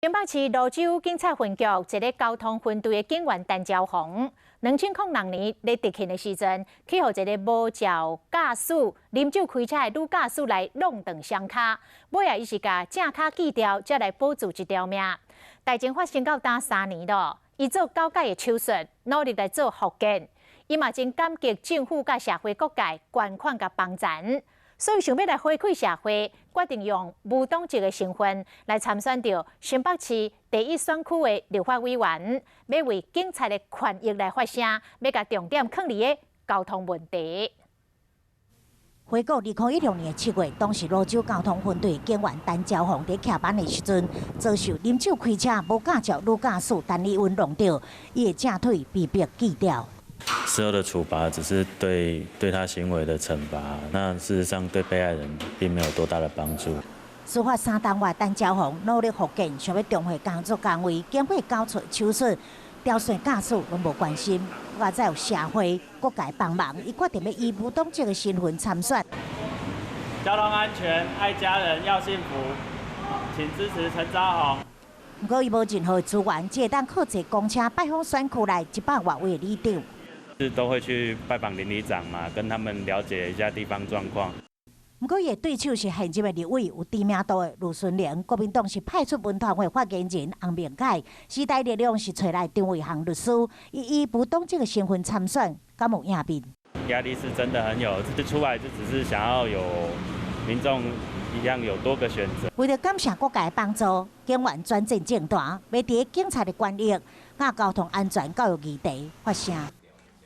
新北市蘆洲警察分局一个交通分队的警员陈朝红，2006年咧执勤的时阵，去互一个无照驾驶、啉酒开车的女驾驶来弄断双脚，尾仔伊是甲正脚锯掉，才来保住一条命。代志发生到打3年咯，伊做高阶的手术，努力来做复健。伊嘛真感激政府甲社会各界捐款甲帮衬。 所以想要来回馈社会，决定用无党籍的身份来参选到新北市第1选区的立法委员，要为警察的权益来发声，要甲重点放伫个交通问题。回顾2016年7月，当时蘆洲交通分队警员陈朝红在骑班的时阵，遭受啉酒开车无驾照女驾驶陈丽云弄到，伊的正腿被迫锯掉。 事后的处罚只是对他行为的惩罚，那事实上对被害人并没有多大的帮助。司法3党外陈朝红努力复健，想要重回工作岗位，经过交出手术、刁钻驾驶拢无关心，我再有社会各界帮忙，伊决定要以无党籍的身份参选。交通安全，爱家人，要幸福，请支持陈朝红。 不过，伊无任何资源，只会当靠坐公车拜访选区内100多位的里长。 都会去拜访邻里长嘛，跟他们了解一下地方状况。不过，伊的对手是现任的立委，有知名度的卢顺莲。国民党是派出文团会发言人洪明凯，时代力量是找来张伟航律师，以不党籍的身份参选，敢有影面？压力是真的很有，这出来就只是想要有民众一样有多个选择。为了感谢各界的帮助，警员转战政坛，要伫警察的权益、甲交通安全教育议题发声。